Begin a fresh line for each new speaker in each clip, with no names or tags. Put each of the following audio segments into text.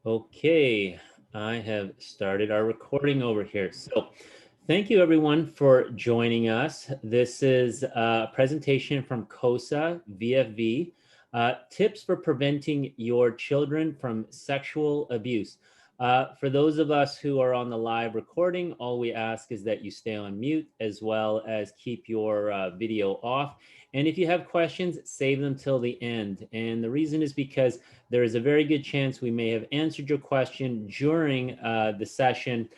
Okay, I have started our recording over here. So thank you everyone for joining us. This is a presentation from COSA VFV, tips for preventing your children from sexual abuse. For those of us who are on the live recording, all we ask is that you stay on mute as well as keep your video off. And if you have questions, save them till the end. And the reason is because there is a very good chance we may have answered your question during the session.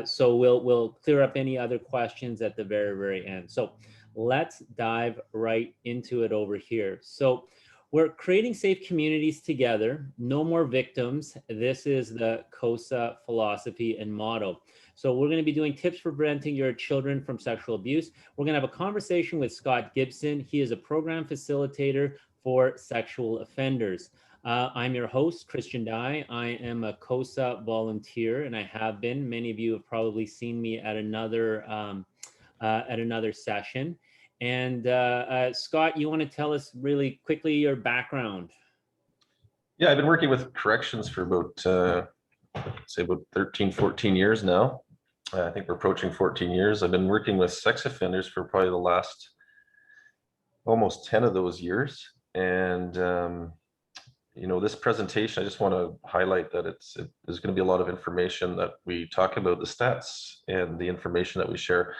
So we'll clear up any other questions at the very end. So let's dive right into it over here. So we're creating safe communities together, no more victims. This is the COSA philosophy and motto. So we're going to be doing tips for preventing your children from sexual abuse. We're going to have a conversation with Scott Gibson. He is a program facilitator for sexual offenders. I'm your host, Christian Dye. I am a COSA volunteer, and I have been. Many of you have probably seen me at another session. And Scott, you want to tell us really quickly your background?
Yeah, I've been working with corrections for about, say about 13, 14 years now. I think we're approaching 14 years. I've been working with sex offenders for probably the last almost 10 of those years. And, this presentation, I just want to highlight that there's going to be a lot of information that we talk about, the stats and the information that we share.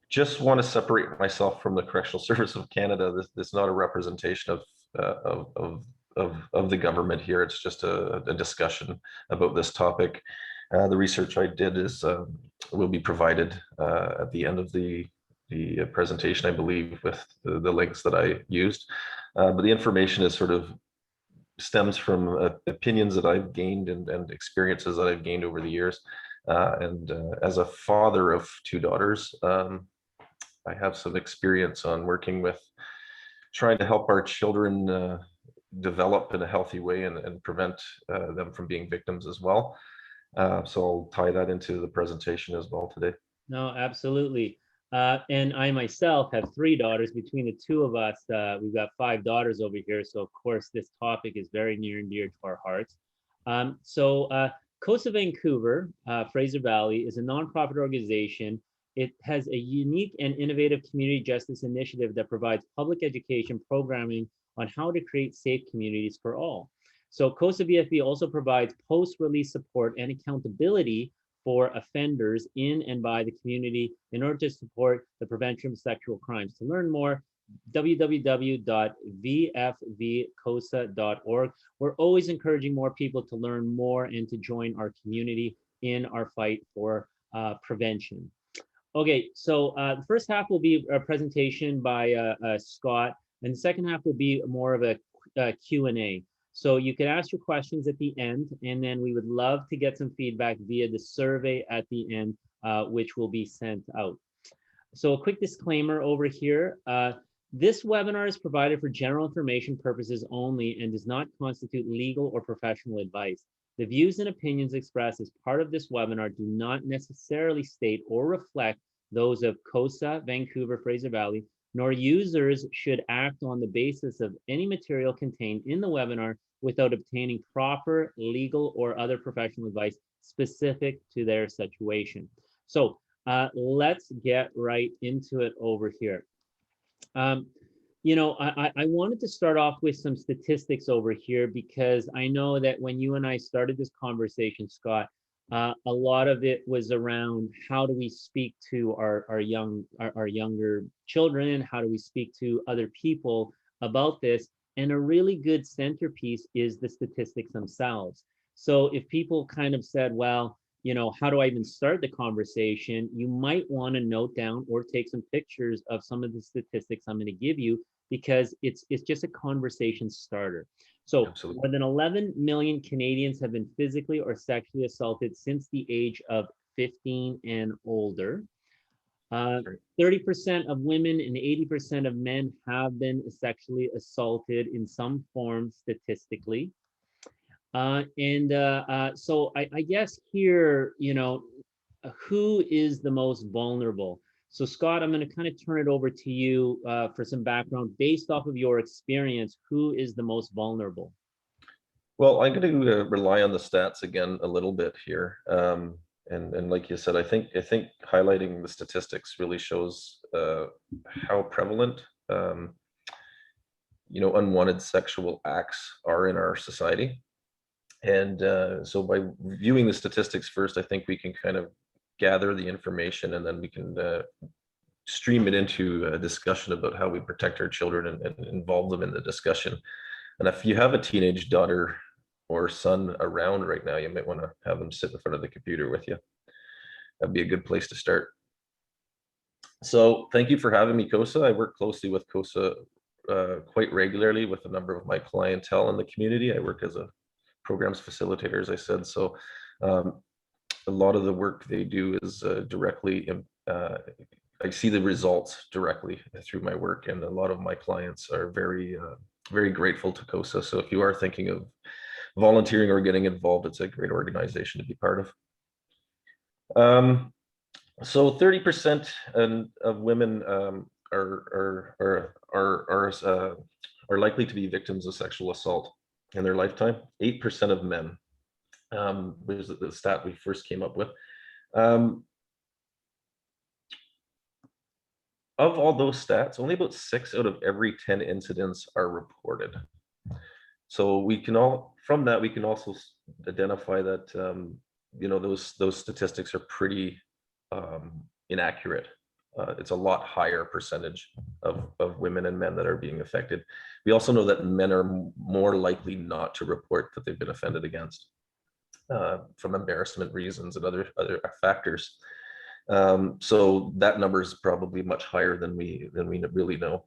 Just want to separate myself from the Correctional Service of Canada. This is not a representation of the government here. It's just a discussion about this topic. The research I did will be provided at the end of the presentation, I believe, with the links that I used. But the information is sort of stems from opinions that I've gained and experiences that I've gained over the years. And as a father of two daughters, I have some experience on working with trying to help our children develop in a healthy way and prevent them from being victims as well. So I'll tie that into the presentation as well today.
No, absolutely. And I myself have three daughters. Between the two of us, we've got five daughters over here. So of course, this topic is very near and dear to our hearts. COSA Vancouver, Fraser Valley, is a nonprofit organization. It has a unique and innovative community justice initiative that provides public education programming on how to create safe communities for all. So COSA VFV also provides post-release support and accountability for offenders in and by the community in order to support the prevention of sexual crimes. To learn more, www.vfvcosa.org. We're always encouraging more people to learn more and to join our community in our fight for prevention. Okay, so the first half will be a presentation by Scott, and the second half will be more of a Q&A. So you can ask your questions at the end, and then we would love to get some feedback via the survey at the end, which will be sent out. So a quick disclaimer over here. This webinar is provided for general information purposes only and does not constitute legal or professional advice. The views and opinions expressed as part of this webinar do not necessarily state or reflect those of COSA, Vancouver, Fraser Valley, nor users should act on the basis of any material contained in the webinar without obtaining proper legal or other professional advice specific to their situation. So let's get right into it over here. I wanted to start off with some statistics over here because I know that when you and I started this conversation, Scott, a lot of it was around how do we speak to our younger children, how do we speak to other people about this, and a really good centerpiece is the statistics themselves. So if people kind of said, well, how do I even start the conversation? You might want to note down or take some pictures of some of the statistics I'm going to give you because it's just a conversation starter. So
Absolutely.
more than 11 million Canadians have been physically or sexually assaulted since the age of 15 and older. 30% of women and 80% of men have been sexually assaulted in some form statistically. So I guess here, who is the most vulnerable? So Scott, I'm going to kind of turn it over to you for some background based off of your experience. Who is the most vulnerable?
Well, I'm going to rely on the stats again a little bit here. And like you said, I think highlighting the statistics really shows how prevalent unwanted sexual acts are in our society. And so by reviewing the statistics first, I think we can kind of gather the information, and then we can stream it into a discussion about how we protect our children and involve them in the discussion. And if you have a teenage daughter or son around right now, you might want to have them sit in front of the computer with you. That'd be a good place to start. So thank you for having me, COSA. I work closely with COSA quite regularly with a number of my clientele in the community. I work as a programs facilitator, as I said. So a lot of the work they do is directly, I see the results directly through my work, and a lot of my clients are very, very grateful to COSA. So if you are thinking of volunteering or getting involved, it's a great organization to be part of. So 30% of women are likely to be victims of sexual assault in their lifetime. 8% of men was the stat we first came up with. Of all those stats, only about 6 out of every 10 incidents are reported. So we can from that we can also identify that those statistics are pretty inaccurate. It's a lot higher percentage of women and men that are being affected. We also know that men are more likely not to report that they've been offended against from embarrassment reasons and other factors. So that number is probably much higher than we really know.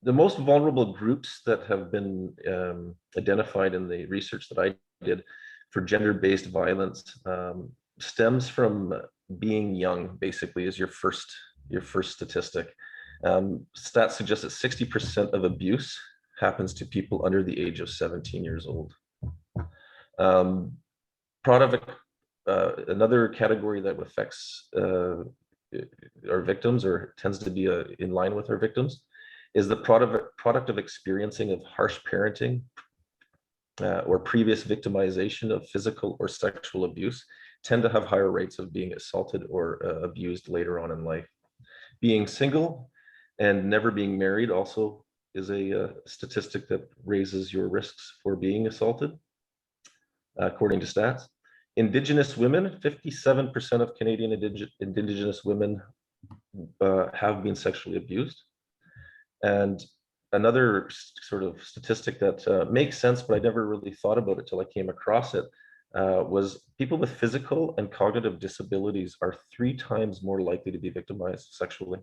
The most vulnerable groups that have been identified in the research that I did for gender-based violence stems from being young, basically, is your first statistic. Stats suggest that 60% of abuse happens to people under the age of 17 years old. Another category that affects our victims, or tends to be in line with our victims, is the product of experiencing of harsh parenting or previous victimization of physical or sexual abuse, tend to have higher rates of being assaulted or abused later on in life. Being single and never being married also is a statistic that raises your risks for being assaulted, according to stats. Indigenous women, 57% of Canadian Indigenous women have been sexually abused. And another sort of statistic that makes sense, but I never really thought about it till I came across it, was people with physical and cognitive disabilities are 3 times more likely to be victimized sexually.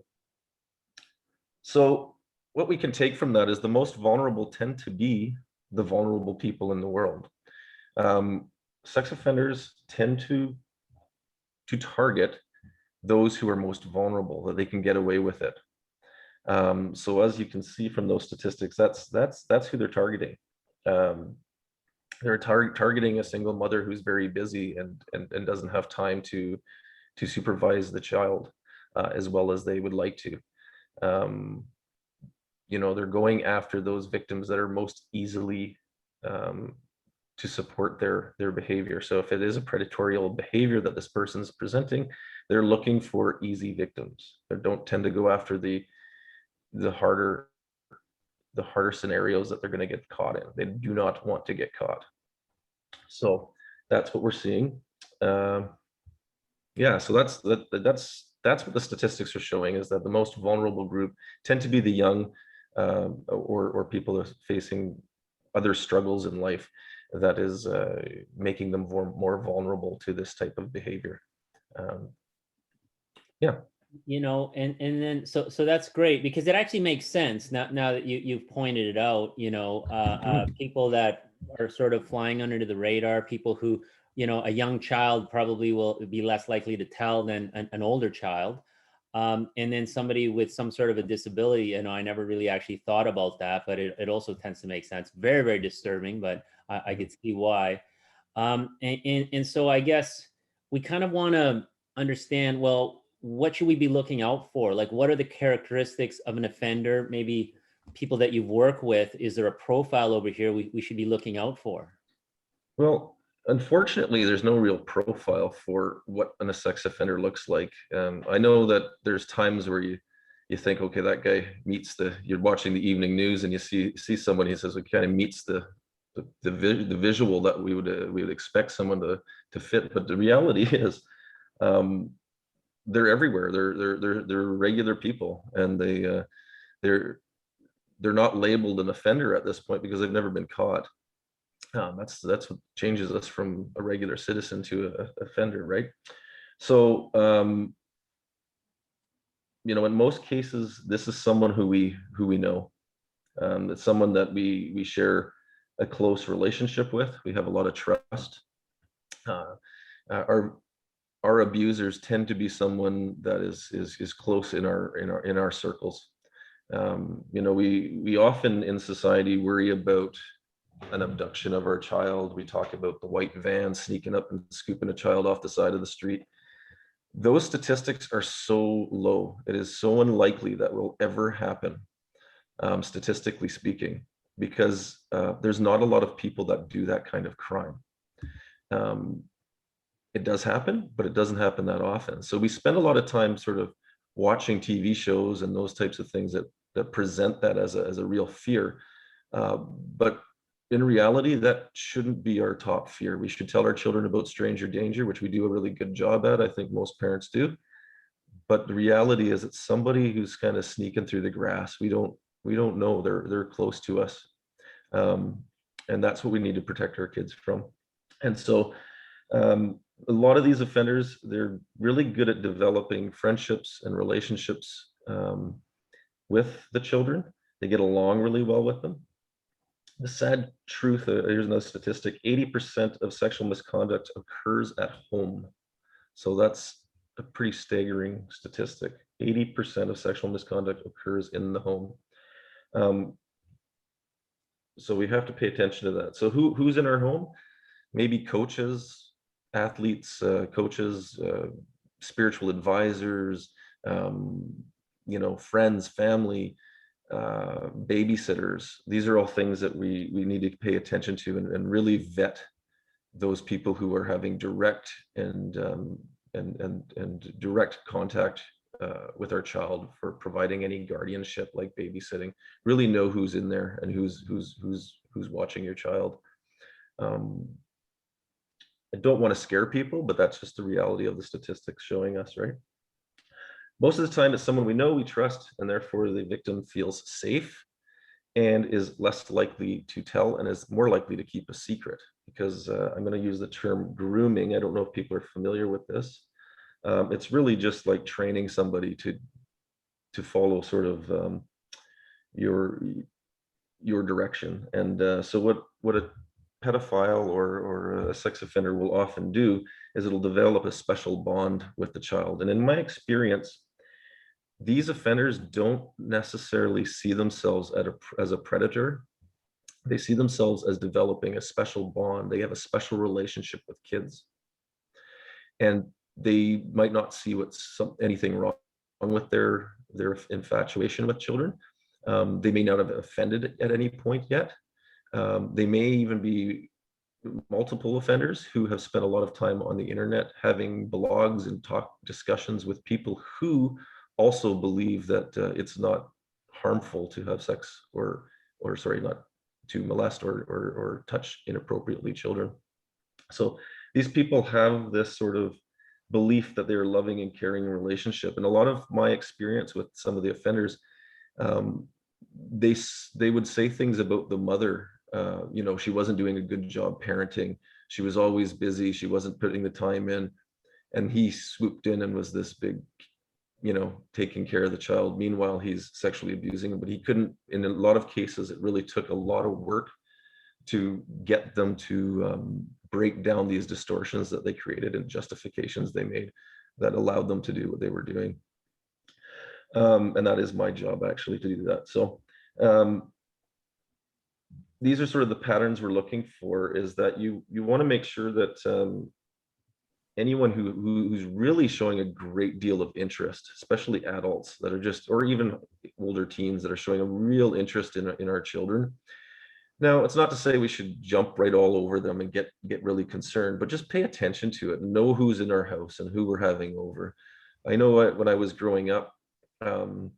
So what we can take from that is the most vulnerable tend to be the vulnerable people in the world. Sex offenders tend to target those who are most vulnerable, that they can get away with it. So as you can see from those statistics, that's who they're targeting. They're targeting a single mother who's very busy and doesn't have time to supervise the child as well as they would like to. They're going after those victims that are most easily to support their behavior. So if it is a predatory behavior that this person's presenting, they're looking for easy victims. They don't tend to go after the harder scenarios that they're going to get caught in. They do not want to get caught. So that's what we're seeing. Yeah, so that's what the statistics are showing, is that the most vulnerable group tend to be the young or people that are facing other struggles in life that is making them more vulnerable to this type of behavior. Yeah.
And then so that's great, because it actually makes sense now that you've pointed it out. People that are sort of flying under the radar, people who, a young child probably will be less likely to tell than an older child. And then somebody with some sort of a disability, I never really actually thought about that, but it also tends to make sense. Very, very disturbing, but I could see why. And so I guess we kind of want to understand, well, what should we be looking out for? Like, what are the characteristics of an offender? Maybe people that you've worked with, is there a profile over here we should be looking out for?
Well, unfortunately, there's no real profile for what a sex offender looks like. I know that there's times where you think, okay, that guy meets you're watching the evening news and you see someone, he says, it kind of meets the visual that we would expect someone to fit. But the reality is, they're everywhere. They're regular people, and they're not labeled an offender at this point because they've never been caught. That's what changes us from a regular citizen to a offender, right? So, in most cases, this is someone who we know. It's someone that we share a close relationship with. We have a lot of trust. Our abusers tend to be someone that is close in our circles. We often in society worry about an abduction of our child. We talk about the white van sneaking up and scooping a child off the side of the street. Those statistics are so low. It is so unlikely that will ever happen, statistically speaking, because there's not a lot of people that do that kind of crime. It does happen, but it doesn't happen that often. So we spend a lot of time sort of watching TV shows and those types of things that present that as a real fear. But in reality, that shouldn't be our top fear. We should tell our children about stranger danger, which we do a really good job at. I think most parents do. But the reality is it's somebody who's kind of sneaking through the grass. We don't know. They're close to us. And that's what we need to protect our kids from. And so a lot of these offenders, they're really good at developing friendships and relationships with the children. They get along really well with them. The sad truth, here's another statistic, 80% of sexual misconduct occurs at home. So that's a pretty staggering statistic. 80% of sexual misconduct occurs in the home. So we have to pay attention to that. So who's in our home? Maybe coaches, athletes, coaches, spiritual advisors, friends, family, babysitters. These are all things that we need to pay attention to and really vet those people who are having direct and direct contact with our child for providing any guardianship like babysitting. Really know who's in there and who's watching your child. I don't want to scare people, but that's just the reality of the statistics showing us, right? Most of the time, it's someone we know, we trust, and therefore the victim feels safe and is less likely to tell and is more likely to keep a secret. Because I'm going to use the term grooming. I don't know if people are familiar with this. It's really just like training somebody to follow sort of your direction. And so what a pedophile or a sex offender will often do is it'll develop a special bond with the child. And in my experience, these offenders don't necessarily see themselves as a predator. They see themselves as developing a special bond. They have a special relationship with kids. And they might not see anything wrong with their infatuation with children. They may not have offended at any point yet. They may even be multiple offenders who have spent a lot of time on the internet having blogs and discussions with people who also believe that it's not harmful to have sex or sorry, not to molest or touch inappropriately children. So these people have this sort of belief that they're loving and caring relationship. And a lot of my experience with some of the offenders, they would say things about the mother. She wasn't doing a good job parenting. She was always busy. She wasn't putting the time in. And he swooped in and was this big, taking care of the child. Meanwhile, he's sexually abusing him, but he couldn't. In a lot of cases, it really took a lot of work to get them to break down these distortions that they created and justifications they made that allowed them to do what they were doing. And that is my job actually to do that. So these are sort of the patterns we're looking for, is that you want to make sure that anyone who's really showing a great deal of interest, especially adults that are just, or even older teens that are showing a real interest in our children. Now, it's not to say we should jump right all over them and get really concerned, but just pay attention to it, know who's in our house and who we're having over. I know when I was growing up, um,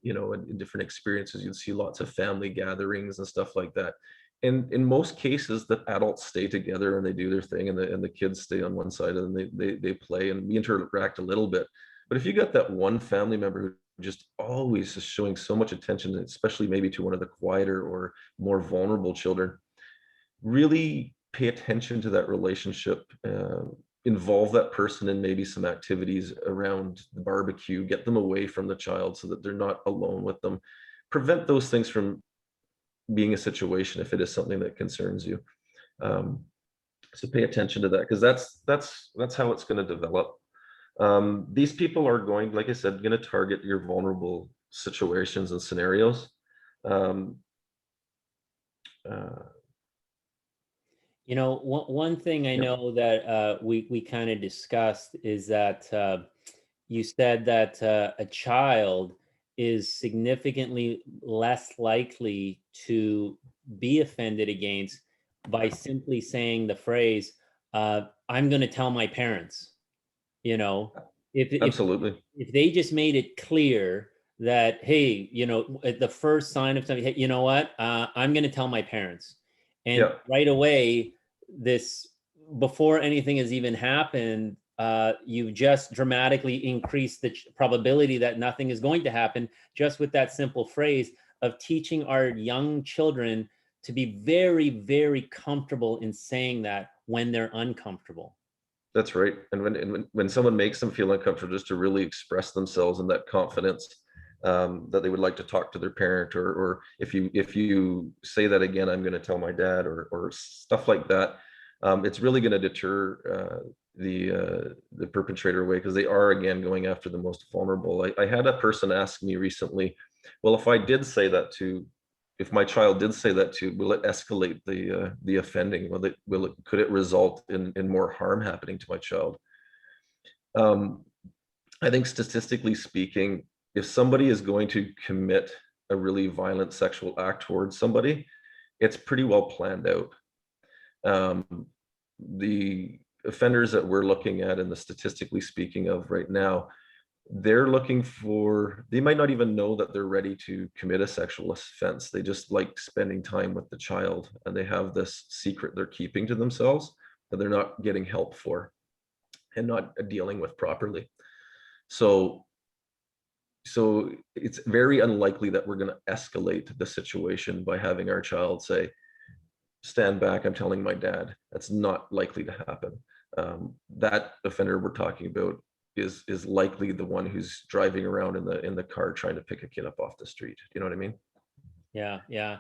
in different experiences, you'd see lots of family gatherings and stuff like that. And in most cases, the adults stay together and they do their thing, and the kids stay on one side and they play and we interact a little bit. But if you got that one family member who just always is showing so much attention, especially maybe to one of the quieter or more vulnerable children, really pay attention to that relationship. Involve that person in maybe some activities around the barbecue, get them away from the child so that they're not alone with them. Prevent those things from being a situation if it is something that concerns you. Um, so pay attention to that, because that's how it's going to develop. These people are going, like I said, going to target your vulnerable situations and scenarios. Um, uh,
one thing I
yeah,
know that we kind of discussed is that you said that a child is significantly less likely to be offended against by simply saying the phrase, "I'm going to tell my parents." You know, if if
absolutely.
if they just made it clear that, hey, at the first sign of something, hey, you know what, I'm going to tell my parents, and
Yeah,
right away, this before anything has even happened, you've just dramatically increased the probability that nothing is going to happen just with that simple phrase of teaching our young children to be very, very comfortable in saying that when they're uncomfortable.
that's right. And when someone makes them feel uncomfortable, just to really express themselves and that confidence, that they would like to talk to their parent, or if you say that again, I'm going to tell my dad, or stuff like that. It's really going to deter the perpetrator away, because they are again going after the most vulnerable. I had a person ask me recently, well, if my child did say that to, will it escalate the offending? Could it result in more harm happening to my child? Um, I think statistically speaking, if somebody is going to commit a really violent sexual act towards somebody, it's pretty well planned out. Um, the offenders that we're looking at, and the statistically speaking of right now, they might not even know that they're ready to commit a sexual offense. They just like spending time with the child, and they have this secret they're keeping to themselves that they're not getting help for and not dealing with properly. So so it's very unlikely that we're going to escalate the situation by having our child say, stand back, I'm telling my dad. That's not likely to happen. That offender we're talking about is likely the one who's driving around in the car trying to pick a kid up off the street. You know what I mean?
Yeah, yeah.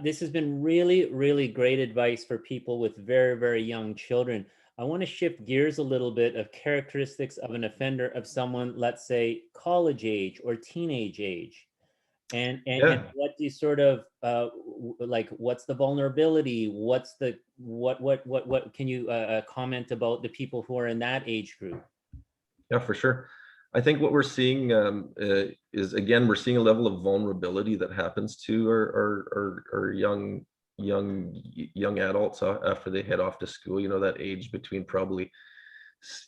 This has been really, really great advice for people with very, very young children. I want to shift gears a little bit of characteristics of an offender of someone, let's say, college age or teenage age. And
Yeah,
what do you sort of like? What's the vulnerability? What's the what? Can you comment about the people who are in that age group?
yeah, for sure. I think what we're seeing, is, again, we're seeing a level of vulnerability that happens to our young adults after they head off to school. That age between probably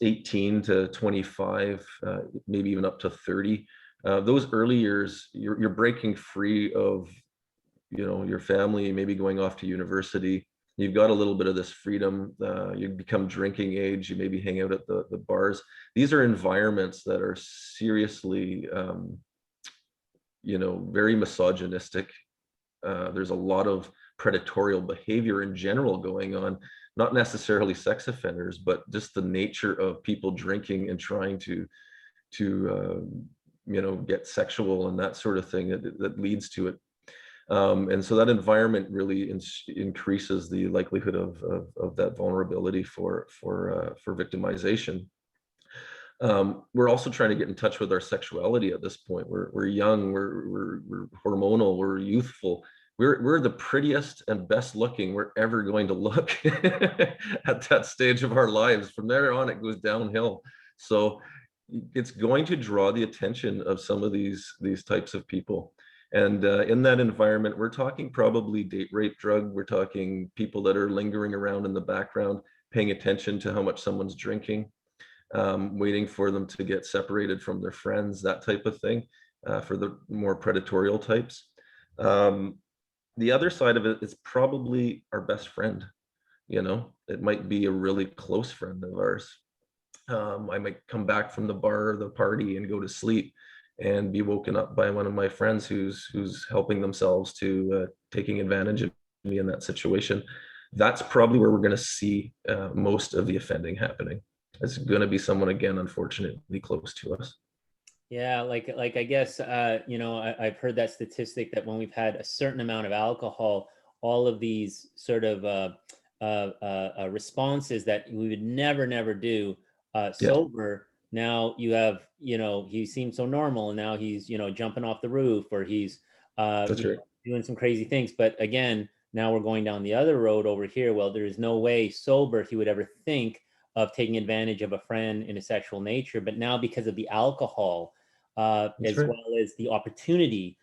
18 to 25, maybe even up to 30. Those early years, you're breaking free of your family, maybe going off to university. You've got a little bit of this freedom. You become drinking age. You maybe hang out at the bars. These are environments that are seriously, very misogynistic. There's a lot of predatorial behavior in general going on, not necessarily sex offenders, but just the nature of people drinking and trying to get sexual and that sort of thing that leads to it. And so that environment really increases the likelihood of that vulnerability for victimization. We're also trying to get in touch with our sexuality at this point. We're young, we're hormonal, we're youthful. we're the prettiest and best looking we're ever going to look at that stage of our lives. From there on, it goes downhill. So it's going to draw the attention of some of these types of people. And in that environment, we're talking probably date rape, drug. We're talking people that are lingering around in the background, paying attention to how much someone's drinking, waiting for them to get separated from their friends, that type of thing, for the more predatorial types. The other side of it is probably our best friend. You know, it might be a really close friend of ours. I might come back from the bar or the party and go to sleep and be woken up by one of my friends who's helping themselves to taking advantage of me in that situation. That's probably where we're going to see most of the offending happening. It's going to be someone, again, unfortunately close to us.
Yeah, like I guess you know, I've heard that statistic that when we've had a certain amount of alcohol, all of these sort of responses that we would never do
Yeah,
sober. Now you have, you know, he seems so normal, and now he's, you know, jumping off the roof, or he's
that's
you
right.
know, doing some crazy things. But again, now we're going down the other road over here. Well, there is no way sober he would ever think of taking advantage of a friend in a sexual nature. But now, because of the alcohol,
That's
as
right.
well as the opportunity,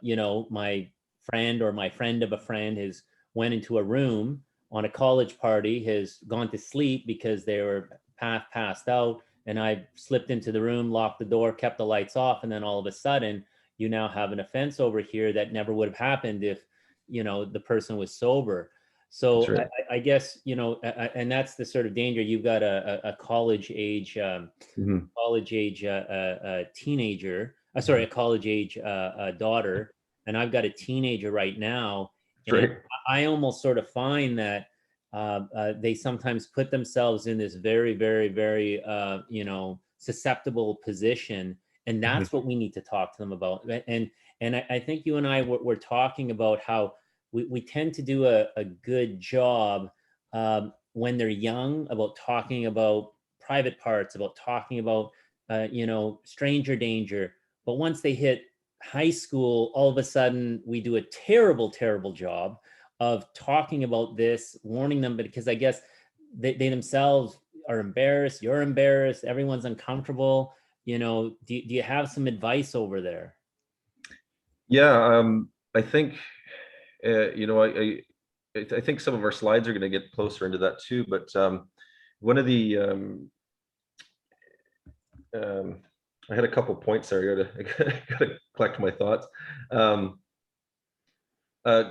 you know, my friend or my friend of a friend has went into a room on a college party, has gone to sleep because they were passed out, and I slipped into the room, locked the door, kept the lights off, and then all of a sudden, you now have an offense over here that never would have happened if, you know, the person was sober.
That's
So
right.
I guess, you know, and that's the sort of danger. You've got a
Mhm.
college age teenager, sorry, a college age daughter, and I've got a teenager right now,
That's
and
right.
I almost sort of find that they sometimes put themselves in this very you know, susceptible position, and
Mhm.
that's what we need to talk to them about. And I think you and I were talking about how we tend to do a good job when they're young about talking about private parts, about talking about you know, stranger danger. But once they hit high school, all of a sudden we do a terrible job of talking about this, warning them, because I guess they themselves are embarrassed, you're embarrassed, everyone's uncomfortable. You know, do you have some advice over there?
Yeah, I think you know, I think some of our slides are going to get closer into that too. But one of the um, I had a couple points there. I gotta collect my thoughts. Um,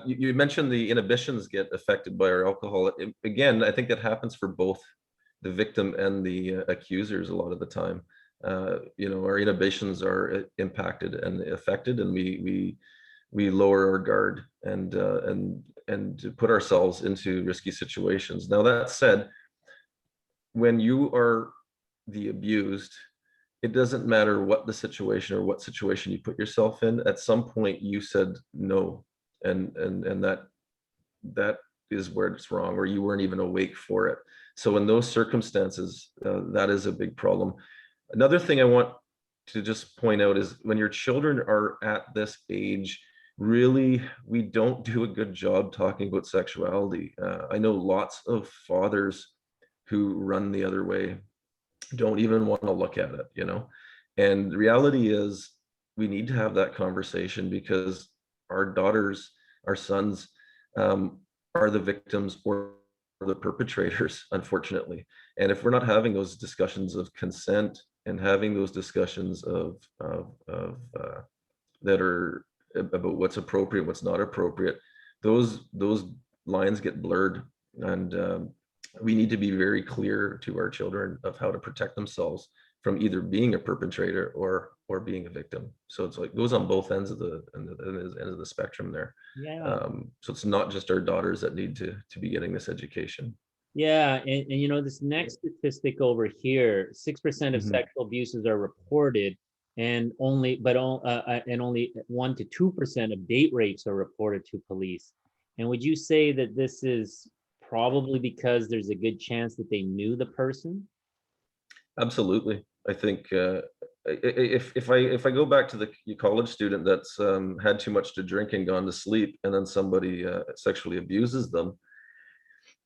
you mentioned the inhibitions get affected by our alcohol. Again, I think that happens for both the victim and the accusers a lot of the time. You know, our inhibitions are impacted and affected, and we lower our guard and put ourselves into risky situations. Now, that said, when you are the abused, it doesn't matter what the situation or what situation you put yourself in. At some point, you said no, and that is where it's wrong, or you weren't even awake for it. So in those circumstances, that is a big problem. Another thing I want to just point out is when your children are at this age, really, we don't do a good job talking about sexuality. I know lots of fathers who run the other way, don't even want to look at it, you know? And the reality is we need to have that conversation because our daughters, our sons, um, are the victims or the perpetrators, unfortunately. And if we're not having those discussions of consent and having those discussions of that are about what's appropriate, what's not appropriate, those lines get blurred, and we need to be very clear to our children of how to protect themselves from either being a perpetrator or being a victim. So it's like goes on both ends of the end of the spectrum there.
Yeah.
So it's not just our daughters that need to be getting this education.
Yeah, and you know, this next statistic over here, 6% of
Mhm.
sexual abuses are reported, and only 1 to 2% of date rapes are reported to police. And would you say that this is probably because there's a good chance that they knew the person?
Absolutely. I think if I go back to the college student that's had too much to drink and gone to sleep, and then somebody sexually abuses them,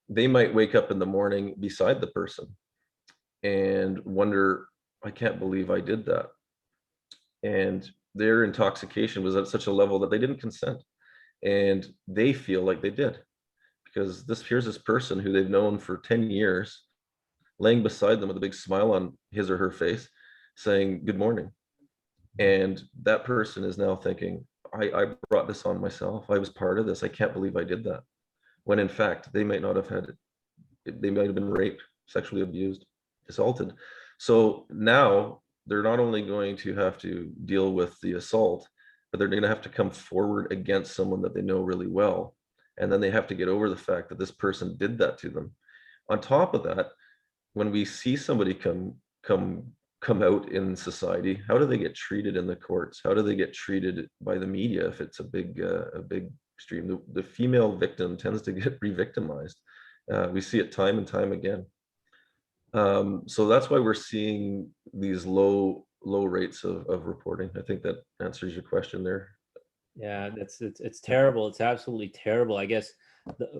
they might wake up in the morning beside the person and wonder, I can't believe I did that. And their intoxication was at such a level that they didn't consent, and they feel like they did, because here's this person who they've known for 10 years laying beside them with a big smile on his or her face saying good morning. And that person is now thinking, I brought this on myself. I was part of this. I can't believe I did that. When in fact, they might not have had it. They might have been raped, sexually abused, assaulted. So now they're not only going to have to deal with the assault, but they're going to have to come forward against someone that they know really well. And then they have to get over the fact that this person did that to them. On top of that, when we see somebody come out in society, how do they get treated in the courts? How do they get treated by the media if it's a big stream? The female victim tends to get re-victimized. We see it time and time again. So that's why we're seeing these low rates of reporting. I think that answers your question there.
Yeah, it's terrible. It's absolutely terrible. I guess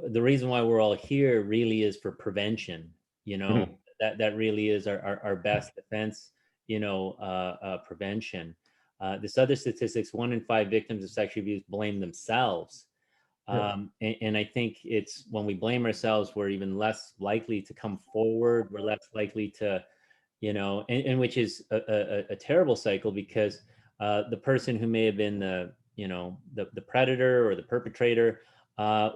the reason why we're all here really is for prevention. You know,
Mhm.
that really is our best defense. Prevention. This other statistics: 1 in 5 victims of sexual abuse blame themselves.
Yeah,
And I think it's when we blame ourselves, we're even less likely to come forward. We're less likely to, and which is a terrible cycle, because the person who may have been the predator or the perpetrator, by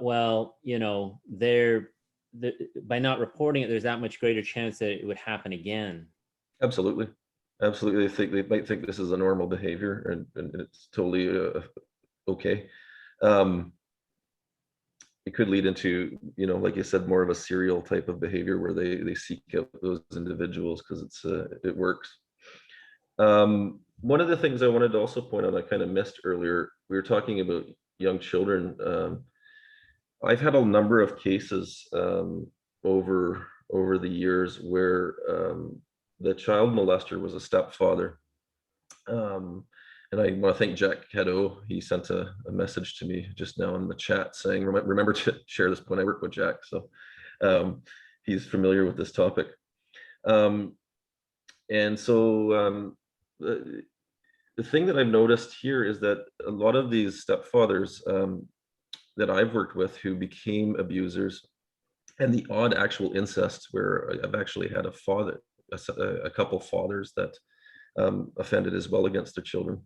not reporting it, there's that much greater chance that it would happen again.
absolutely. Absolutely. They might think this is a normal behavior, and it's totally okay. Um, it could lead into, like you said, more of a serial type of behavior where they seek out those individuals because it works. One of the things I wanted to also point out, I kind of missed earlier, we were talking about young children. I've had a number of cases over the years where the child molester was a stepfather. Um, and I want to thank Jack Caddo. He sent a message to me just now in the chat saying, remember to share this when I work with Jack. So he's familiar with this topic. And so the thing that I've noticed here is that a lot of these stepfathers that I've worked with who became abusers, and the odd actual incest where I've actually had a couple fathers that offended as well against their children.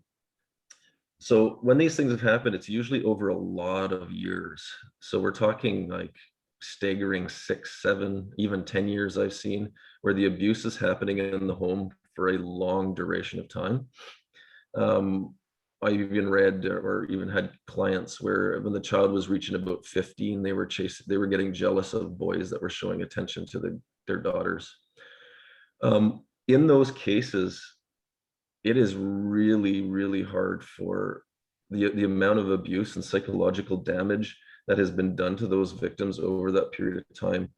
So when these things have happened, it's usually over a lot of years. So we're talking like staggering 6, 7, even 10 years I've seen where the abuse is happening in the home for a long duration of time. I even read or even had clients where when the child was reaching about 15, they were getting jealous of boys that were showing attention to their daughters. In those cases, it is really, really hard for the amount of abuse and psychological damage that has been done to those victims over that period of time.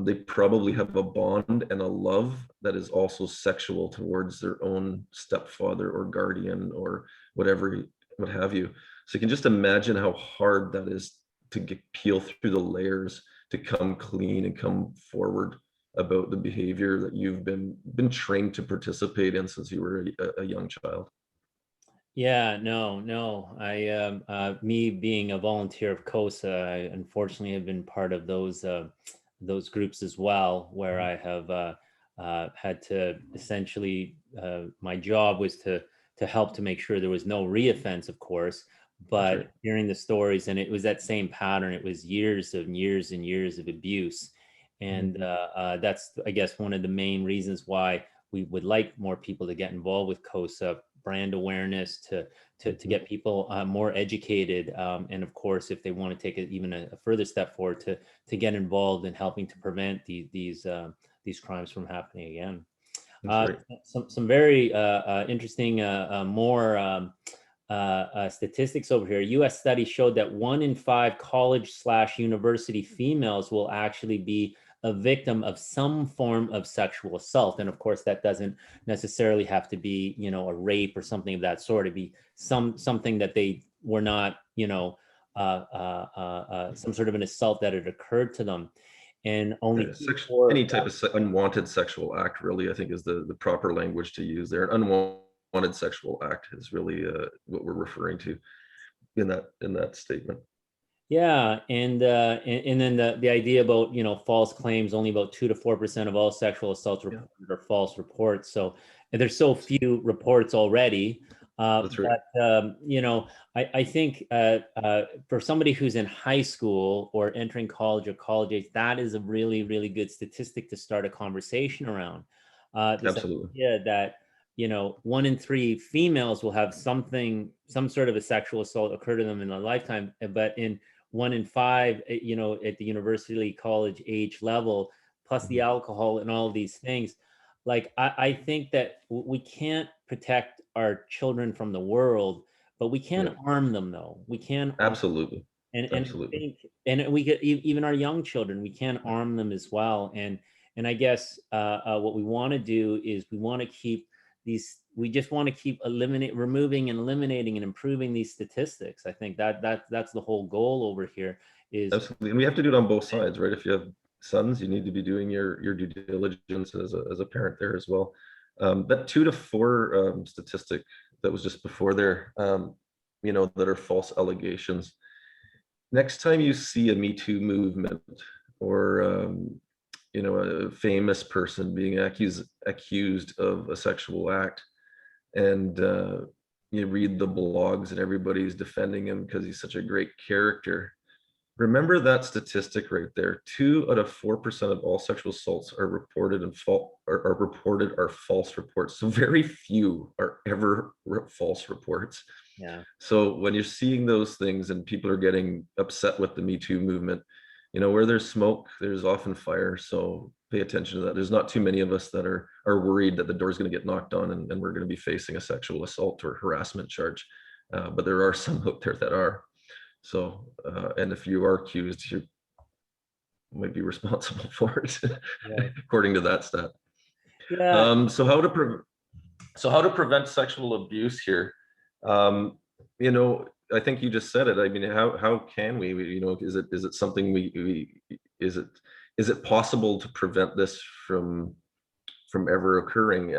They probably have a bond and a love that is also sexual towards their own stepfather or guardian or whatever, what have you. So you can just imagine how hard that is to peel through the layers to come clean and come forward about the behavior that you've been trained to participate in since you were a young child.
Yeah, no. Me being a volunteer of COSA, I unfortunately have been part of those groups as well, where I have had to essentially, my job was to help to make sure there was no reoffense, of course,
That's right.
but hearing the stories, and it was that same pattern. It was years and years and years of abuse, and that's, I guess, one of the main reasons why we would like more people to get involved with COSA. Brand awareness to get people more educated, and of course, if they want to take even a further step forward, to get involved in helping to prevent these crimes from happening again.
That's right.
Some very interesting more statistics over here. U.S. study showed that 1 in 5 college/university females will actually be a victim of some form of sexual assault. And of course, that doesn't necessarily have to be, a rape or something of that sort. It'd be something that they were not, some sort of an assault that had occurred to them. And only
Any type of unwanted sexual act, really, I think is the proper language to use there. An unwanted sexual act is really what we're referring to in that statement.
Yeah, and then the idea about false claims, only about 2 to 4% of all sexual assaults reported are false reports. So and there's so few reports already.
That's right.
But I think for somebody who's in high school or entering college or college age, that is a really, really good statistic to start a conversation around. This
Absolutely.
idea that 1 in 3 females will have some sort of a sexual assault occur to them in a lifetime, but in 1 in 5, at the university college age level, plus the alcohol and all of these things. Like, I think that we can't protect our children from the world, but we can arm them, though. We can
absolutely.
and
Absolutely.
and we get even our young children, we can arm them as well. And I guess what we want to do is we just want to keep removing and eliminating and improving these statistics. I think that's the whole goal over here is.
Absolutely. And we have to do it on both sides, right? If you have sons, you need to be doing your due diligence as a parent there as well. That 2 to 4 statistic that was just before there, that are false allegations. Next time you see a Me Too movement or a famous person being accused of a sexual act, and you read the blogs and everybody's defending him because he's such a great character. Remember that statistic right there. 2 out of 4% of all sexual assaults are reported are false reports. So very few are ever false reports.
Yeah.
So when you're seeing those things and people are getting upset with the Me Too movement, where there's smoke, there's often fire. So pay attention to that. There's not too many of us that are worried that the door's going to get knocked on and we're going to be facing a sexual assault or harassment charge. But there are some out there that are. So, and if you are accused, you might be responsible for it, according to that stat.
Yeah.
So how to prevent sexual abuse here? I think you just said it. I mean, how can we? Is it something is it possible to prevent this from ever occurring?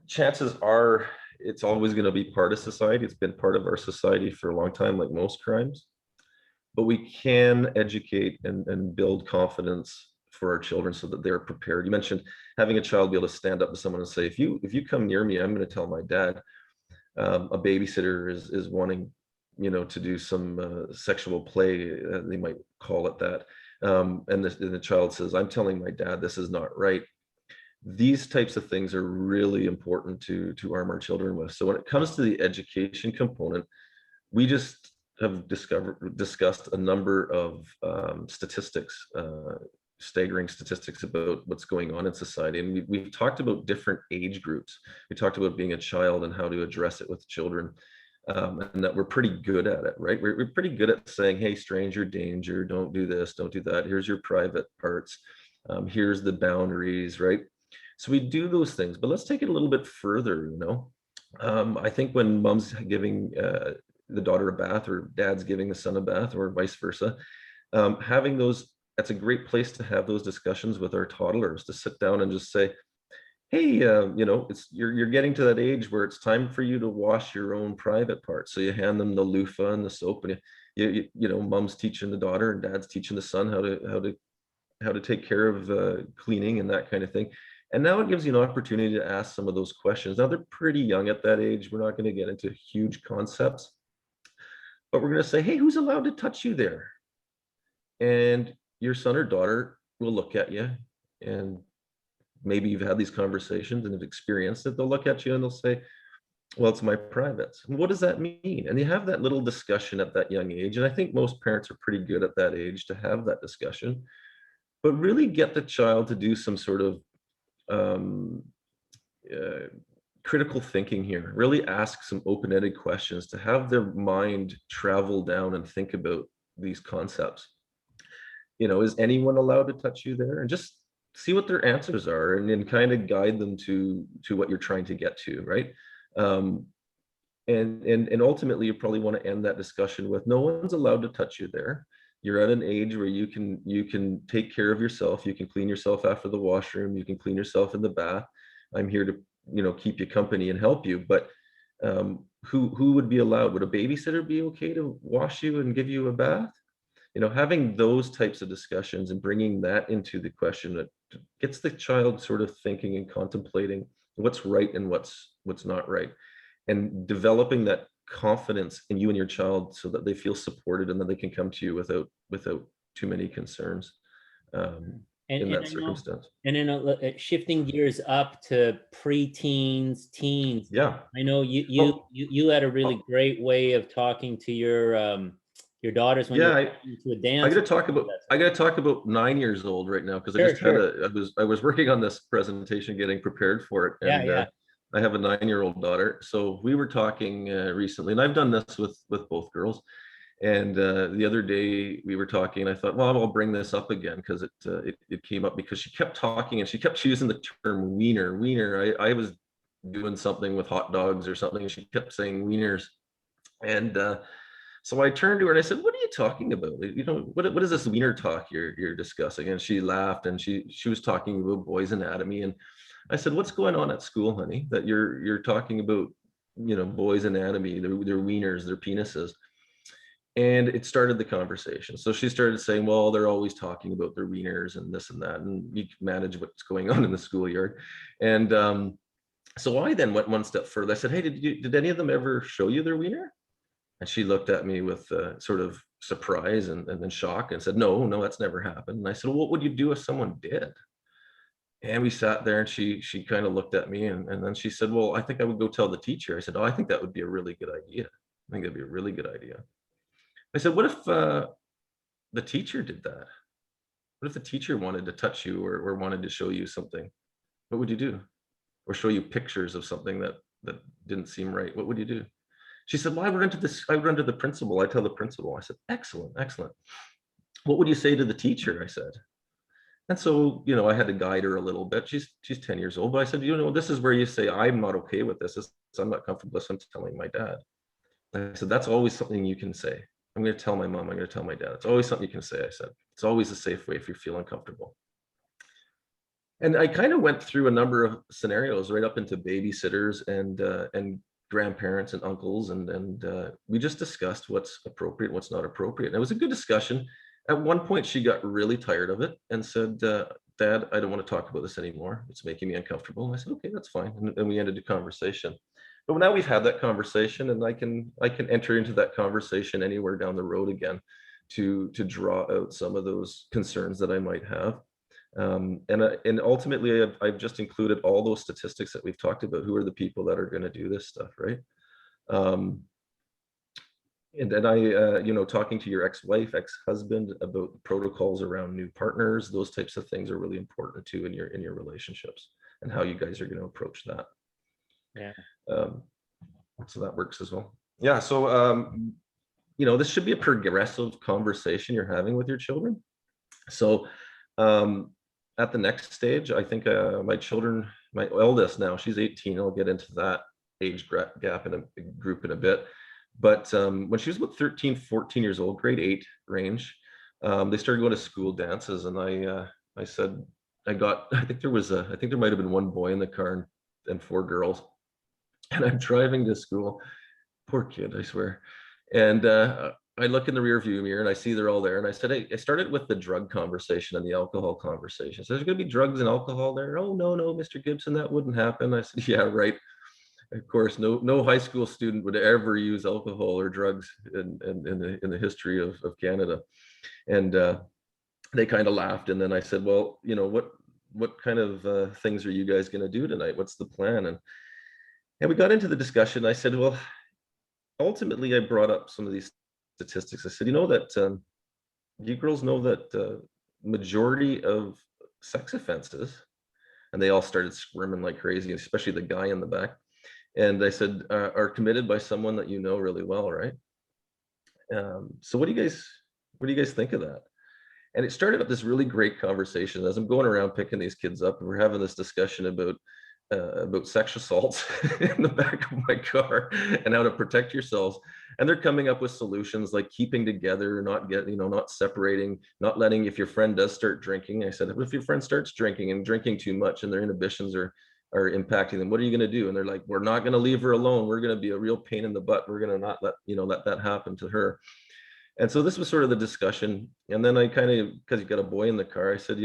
Chances are it's always going to be part of society. It's been part of our society for a long time, like most crimes. But we can educate and build confidence for our children so that they're prepared. You mentioned having a child be able to stand up to someone and say, if you come near me, I'm going to tell my dad. A babysitter is wanting, to do some sexual play, they might call it that. And the child says, I'm telling my dad this is not right. These types of things are really important to arm our children with. So when it comes to the education component, we just have discussed a number of statistics, staggering statistics about what's going on in society. And we've talked about different age groups. We talked about being a child and how to address it with children, and that we're pretty good at it, right? We're pretty good at saying, hey, stranger danger, don't do this, don't do that. Here's your private parts. Here's the boundaries, right? So we do those things, but let's take it a little bit further. I think when mom's giving the daughter a bath or dad's giving the son a bath or vice versa, having those, that's a great place to have those discussions with our toddlers, to sit down and just say, hey, you're getting to that age where it's time for you to wash your own private parts. So you hand them the loofah and the soap, and mom's teaching the daughter and dad's teaching the son how to take care of cleaning and that kind of thing. And now it gives you an opportunity to ask some of those questions. Now they're pretty young at that age. We're not going to get into huge concepts, but we're going to say, hey, who's allowed to touch you there? And your son or daughter will look at you, and maybe you've had these conversations and have experienced it. They'll look at you and they'll say, well, it's my privates. And what does that mean? And you have that little discussion at that young age. And I think most parents are pretty good at that age to have that discussion, but really get the child to do some sort of critical thinking here, really ask some open-ended questions to have their mind travel down and think about these concepts. is anyone allowed to touch you there? And just see what their answers are, and then kind of guide them to what you're trying to get to, right? Um, and ultimately, you probably want to end that discussion with, no one's allowed to touch you there. You're at an age where you can take care of yourself. You can clean yourself after the washroom. You can clean yourself in the bath. I'm here to, keep you company and help you. But who would be allowed? Would a babysitter be okay to wash you and give you a bath? Having those types of discussions and bringing that into the question, that gets the child sort of thinking and contemplating what's right and what's not right, and developing that confidence in you and your child so that they feel supported and that they can come to you without too many concerns
And,
in
and
that
I know,
circumstance.
and then shifting gears up to pre-teens, teens.
Yeah.
I know
Oh,
you had a really great way of talking to your daughters when
yeah.
you're
I,
walking to a
I
dance.
gotta talk about I gotta talk about 9 years old right now, because I
Sure,
just had
sure.
I was working on this presentation, getting prepared for it,
Yeah,
and
yeah.
I have a 9-year-old daughter. So we were talking recently, and I've done this with both girls. And the other day we were talking, and I thought, well, I'll bring this up again because it came up because she kept talking and she kept using the term wiener, wiener. I was doing something with hot dogs or something, and she kept saying wieners. And so I turned to her and I said, "What are you talking about? What is this wiener talk you're discussing?" And she laughed, and she was talking about boys' anatomy. And I said, "What's going on at school, honey, that you're talking about, boys' anatomy, their wieners, their penises?" And it started the conversation. So she started saying, well, they're always talking about their wieners and this and that, and you can manage what's going on in the schoolyard. And so I then went one step further. I said, hey, did any of them ever show you their wiener? And she looked at me with sort of surprise and then shock and said, no, that's never happened. And I said, well, what would you do if someone did? And we sat there, and she kind of looked at me, and then she said, well, I think I would go tell the teacher. I said, oh, I think that would be a really good idea. I think that'd be a really good idea. I said, what if the teacher did that? What if the teacher wanted to touch you, or wanted to show you something? What would you do? Or show you pictures of something that didn't seem right? What would you do? She said, well, I would run to the principal. I tell the principal. I said, excellent, excellent. What would you say to the teacher? I said. And so, I had to guide her a little bit. She's 10 years old, but I said, this is where you say, I'm not okay with this. I'm not comfortable with this. I'm telling my dad. I said, that's always something you can say. I'm going to tell my mom. I'm going to tell my dad. It's always something you can say. I said, it's always a safe way if you feel uncomfortable. And I kind of went through a number of scenarios right up into babysitters and grandparents and uncles, and we just discussed what's appropriate, what's not appropriate. And it was a good discussion. At one point, she got really tired of it and said, Dad, I don't want to talk about this anymore. It's making me uncomfortable. And I said, okay, that's fine. And we ended the conversation. But now we've had that conversation, and I can enter into that conversation anywhere down the road again to draw out some of those concerns that I might have. And ultimately, I've just included all those statistics that we've talked about. Who are the people that are going to do this stuff, right? Um, and then talking to your ex-wife, ex-husband about protocols around new partners, those types of things are really important too in your relationships, and how you guys are going to approach that.
Yeah.
So that works as well. Yeah. So this should be a progressive conversation you're having with your children. So at the next stage, I think my eldest now, she's 18. I'll get into that age gap in a group in a bit. But when she was about 13, 14 years old, grade 8 range, they started going to school dances. And I said, I think there might have been one boy in the car and 4 girls. And I'm driving to school. Poor kid, I swear. And I look in the rear view mirror and I see they're all there. And I said, hey, I started with the drug conversation and the alcohol conversation. So there's going to be drugs and alcohol there. Oh, no, Mr. Gibson, that wouldn't happen. I said, yeah, right. Of course, no high school student would ever use alcohol or drugs in the history of Canada. And they kind of laughed. And then I said, well, what kind of things are you guys going to do tonight? What's the plan? And we got into the discussion. I said, well, ultimately, I brought up some of these statistics. I said, that you girls know that majority of sex offenses, and they all started squirming like crazy, especially the guy in the back. And I said, are committed by someone that you know really well, right? So what do you guys think of that? And it started up this really great conversation as I'm going around picking these kids up, and we're having this discussion about sex assaults in the back of my car and how to protect yourselves. And they're coming up with solutions like keeping together, not getting, not separating, not letting, if your friend does start drinking. I said, if your friend starts drinking and drinking too much and their inhibitions are impacting them, what are you going to do? And they're like, we're not going to leave her alone. We're going to be a real pain in the butt. We're going to not let that happen to her. And so this was sort of the discussion. And then I kind of, because you got a boy in the car, I said,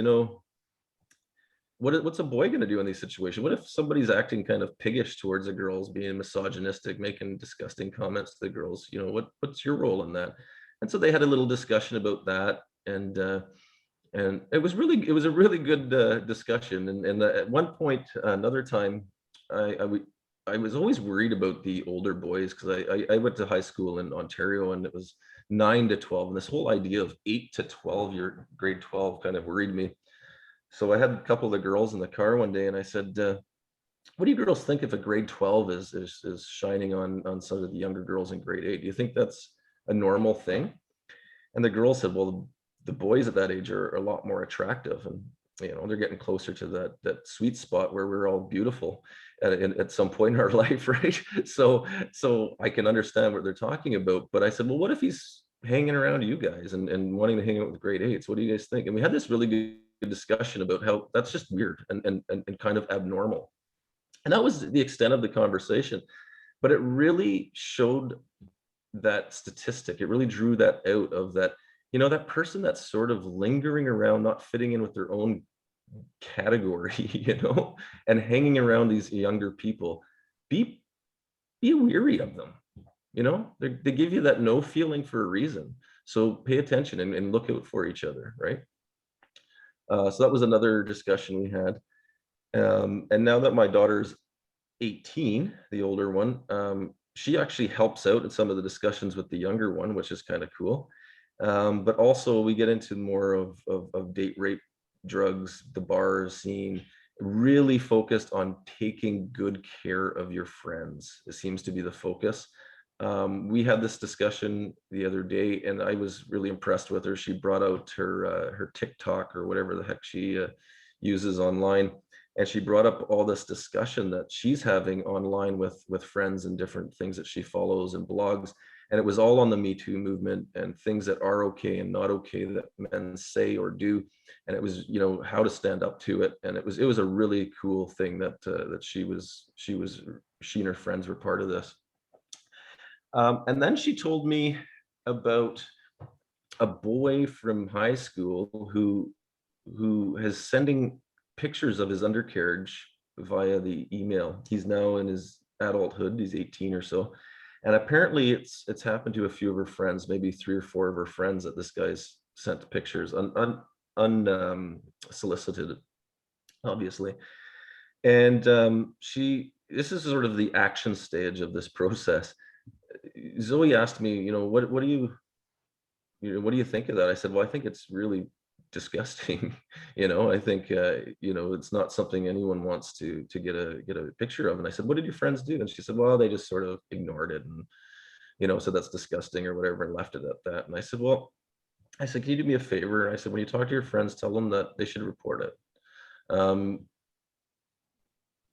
what's a boy going to do in these situations? What if somebody's acting kind of piggish towards the girls, being misogynistic, making disgusting comments to the girls? What's your role in that? And so they had a little discussion about that. And it was a really good discussion. And at one point, another time, I was always worried about the older boys, because I went to high school in Ontario, and it was 9 to 12. And this whole idea of 8 to 12, your grade 12, kind of worried me. So I had a couple of the girls in the car one day, and I said, what do you girls think if a grade 12 is shining on some of the younger girls in grade 8? Do you think that's a normal thing? And the girls said, well, the boys at that age are a lot more attractive, and they're getting closer to that sweet spot where we're all beautiful at some point in our life, right? So I can understand what they're talking about. But I said, well, what if he's hanging around you guys and wanting to hang out with grade 8s? What do you guys think? And we had this really good discussion about how that's just weird and kind of abnormal. And that was the extent of the conversation. But it really showed that statistic. It really drew that out of that, that person that's sort of lingering around, not fitting in with their own category, and hanging around these younger people. Be weary of them. They give you that no feeling for a reason. So pay attention and look out for each other, right? So that was another discussion we had. And now that my daughter's 18, the older one, she actually helps out in some of the discussions with the younger one, which is kind of cool. But also we get into more of date rape, drugs, the bar scene, really focused on taking good care of your friends. It seems to be the focus. We had this discussion the other day, and I was really impressed with her. She brought out her TikTok, or whatever the heck she uses online, and she brought up all this discussion that she's having online with friends and different things that she follows and blogs. And it was all on the Me Too movement and things that are okay and not okay that men say or do. And it was, how to stand up to it. And it was a really cool thing that she and her friends were part of this. And then she told me about a boy from high school who is sending pictures of his undercarriage via the email. He's now in his adulthood. He's 18 or so. And apparently it's happened to a few of her friends, maybe 3 or 4 of her friends, that this guy's sent pictures unsolicited, obviously. And this is sort of the action stage of this process. Zoe asked me, what do you think of that? I said, well, I think it's really disgusting. I think it's not something anyone wants to get a picture of. And I said, what did your friends do? And she said, well, they just sort of ignored it, and so that's disgusting or whatever, and left it at that. And I said, can you do me a favor? I said, when you talk to your friends, tell them that they should report it.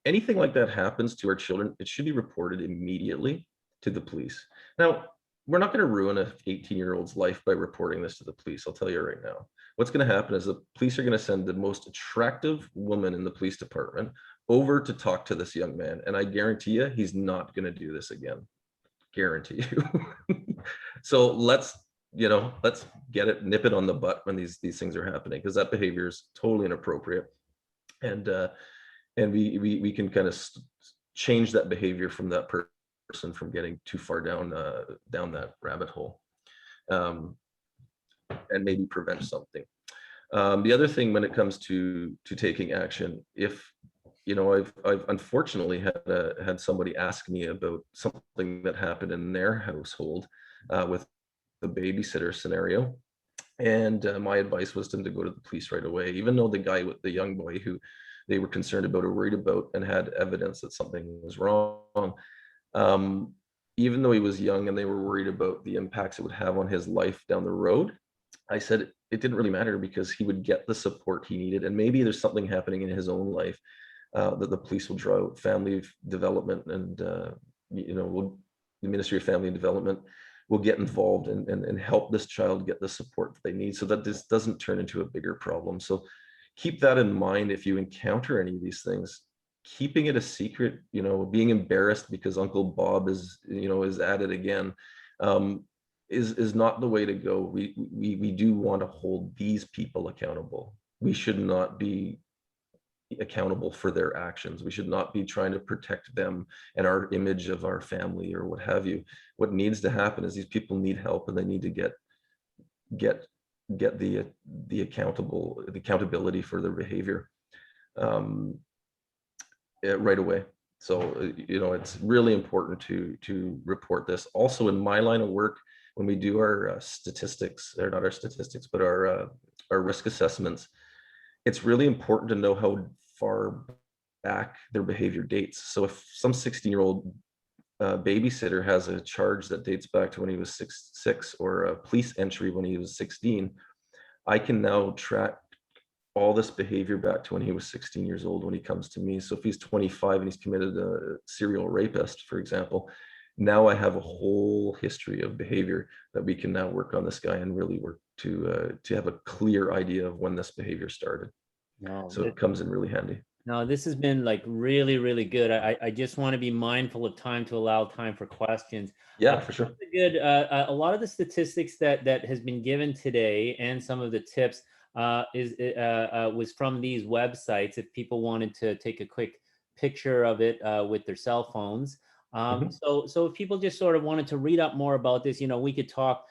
Anything like that happens to our children, it should be reported immediately to the police. Now, we're not going to ruin a 18-year-old's life by reporting this to the police. I'll tell you right now. What's going to happen is the police are going to send the most attractive woman in the police department over to talk to this young man. And I guarantee you, he's not going to do this again. Guarantee you. So let's get it, nip it on the butt when these things are happening, because that behavior is totally inappropriate. And we can kind of change that behavior from that person from getting too far down that rabbit hole, and maybe prevent something. The other thing when it comes to taking action, if I've unfortunately had somebody ask me about something that happened in their household with the babysitter scenario, and my advice was to them to go to the police right away, even though the young boy who they were concerned about or worried about and had evidence that something was wrong. Even though he was young and they were worried about the impacts it would have on his life down the road, I said, it didn't really matter because he would get the support he needed. And maybe there's something happening in his own life that the police will draw out, family development, and the Ministry of Family and Development will get involved and help this child get the support that they need so that this doesn't turn into a bigger problem. So keep that in mind if you encounter any of these things. Keeping it a secret, being embarrassed because Uncle Bob is at it again, is not the way to go. We do want to hold these people accountable. We should not be accountable for their actions. We should not be trying to protect them and our image of our family or what have you. What needs to happen is these people need help, and they need to get the accountability for their behavior right away. So it's really important to report this. Also, in my line of work, when we do our statistics, or not our statistics, but our risk assessments, it's really important to know how far back their behavior dates. So if some 16-year-old babysitter has a charge that dates back to when he was six, or a police entry when he was 16, I can now track all this behavior back to when he was 16 years old when he comes to me. So if he's 25 and he's committed a serial rapist, for example, now I have a whole history of behavior that we can now work on this guy and really work to have a clear idea of when this behavior started.
No,
So it comes in really handy.
no, this has been like really, really good. I just want to be mindful of time to allow time for questions.
Yeah, for sure.
Good. A lot of the statistics that has been given today and some of the tips was from these websites. If people wanted to take a quick picture of it with their cell phones. So if people just sort of wanted to read up more about this, we could talk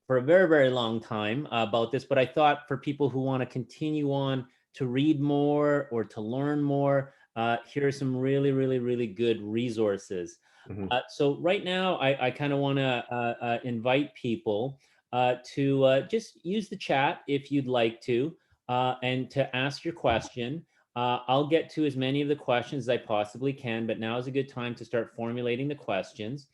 for a very, very long time about this. But I thought for people who want to continue on to read more or to learn more, here are some really, really, really good resources. So right now, I kind of want to invite people to just use the chat if you'd like to, and to ask your question. I'll get to as many of the questions as I possibly can, but now is a good time to start formulating the questions.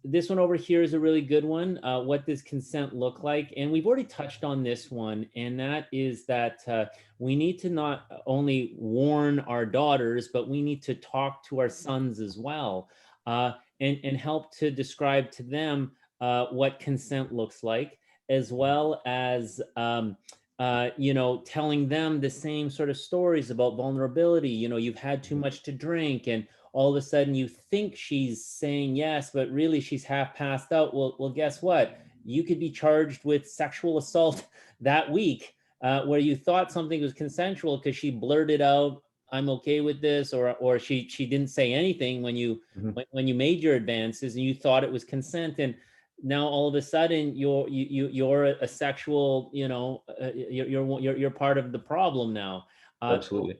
This one over here is a really good one. What does consent look like? And we've already touched on this one, and that is that we need to not only warn our daughters, but we need to talk to our sons as well, and help to describe to them what consent looks like, as well as telling them the same sort of stories about vulnerability. You've had too much to drink, and all of a sudden you think she's saying yes, but really she's half passed out. Well, guess what? You could be charged with sexual assault that week, where you thought something was consensual because she blurted out, "I'm okay with this," or she didn't say anything when you made your advances, and you thought it was consent. And now all of a sudden you're a sexual, you're part of the problem now.
Absolutely.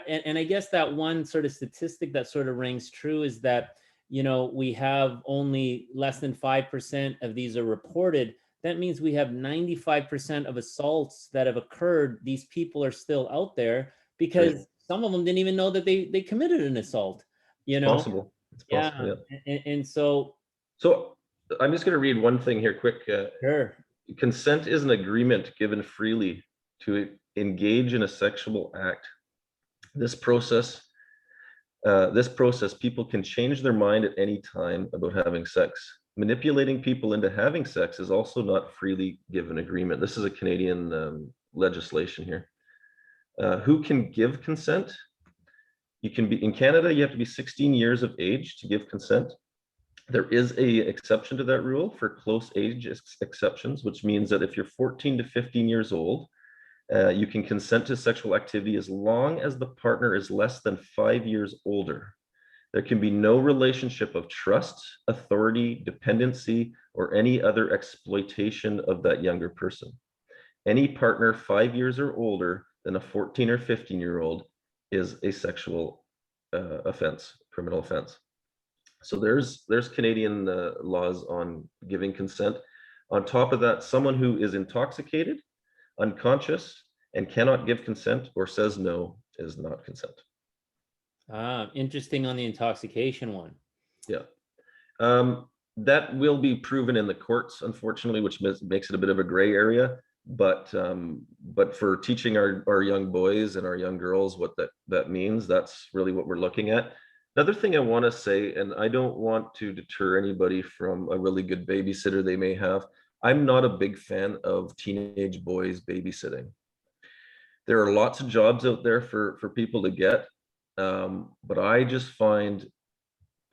And I guess that one sort of statistic that sort of rings true is that, we have only less than 5% of these are reported. That means we have 95% of assaults that have occurred. These people are still out there because some of them didn't even know that they committed an assault,
It's possible. It's possible.
Yeah. And so
I'm just going to read one thing here quick.
Sure.
Consent is an agreement given freely to engage in a sexual act. This process, people can change their mind at any time about having sex. Manipulating people into having sex is also not freely given agreement. This is a Canadian legislation here. Who can give consent? You can be in Canada, you have to be 16 years of age to give consent. There is a exception to that rule for close age exceptions, which means that if you're 14 to 15 years old, you can consent to sexual activity as long as the partner is less than 5 years older. There can be no relationship of trust, authority, dependency, or any other exploitation of that younger person. Any partner 5 years or older than a 14 or 15-year-old is a sexual offense, criminal offense. So there's Canadian laws on giving consent. On top of that, someone who is intoxicated, unconscious, and cannot give consent or says no is not consent.
Interesting on the intoxication one.
Yeah. that will be proven in the courts, unfortunately, which makes it a bit of a gray area. But for teaching our young boys and our young girls what that means, that's really what we're looking at. Another thing I want to say, and I don't want to deter anybody from a really good babysitter they may have. I'm not a big fan of teenage boys babysitting. There are lots of jobs out there for people to get, but I just find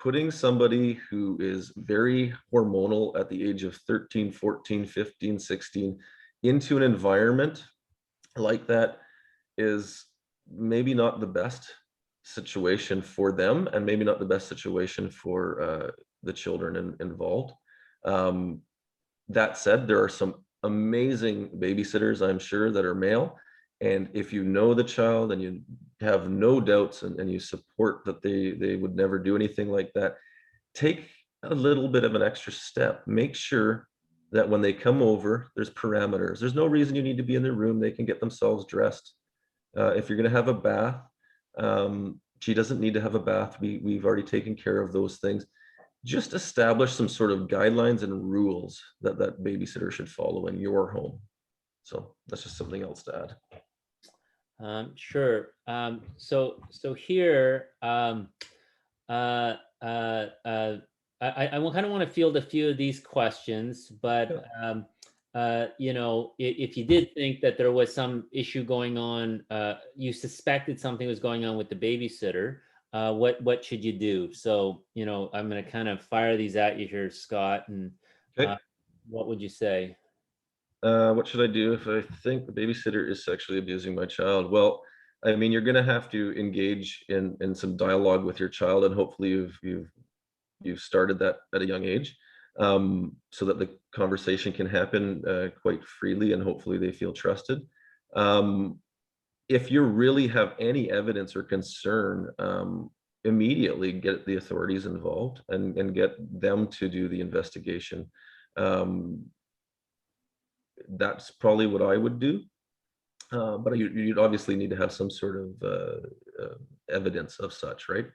putting somebody who is very hormonal at the age of 13, 14, 15, 16 into an environment like that is maybe not the best situation for them, and maybe not the best situation for the children involved. Um, that said, there are some amazing babysitters, I'm sure, that are male. And if you know the child and you have no doubts, and you support that they would never do anything like that, take a little bit of an extra step. Make sure that when they come over, there's parameters. There's no reason you need to be in their room. They can get themselves dressed. If you're going to have a bath, she doesn't need to have a bath. We've already taken care of those things. Just establish some sort of guidelines and rules that babysitter should follow in your home. So that's just something else to add.
Sure. So here, uh, I kind of want to field a few of these questions, but you know, if you did think that there was some issue going on, you suspected something was going on with the babysitter, what should you do? So, you know, I'm going to kind of fire these at you here, Scott, and
Okay.
what would you say?
What should I do if I think the babysitter is sexually abusing my child? Well, I mean, you're going to have to engage in some dialogue with your child, and hopefully you've started that at a young age, so that the conversation can happen quite freely, and hopefully they feel trusted. Um, if you really have any evidence or concern, immediately get the authorities involved, and get them to do the investigation. Um, that's probably what I would do. But you'd obviously need to have some sort of evidence of such, right?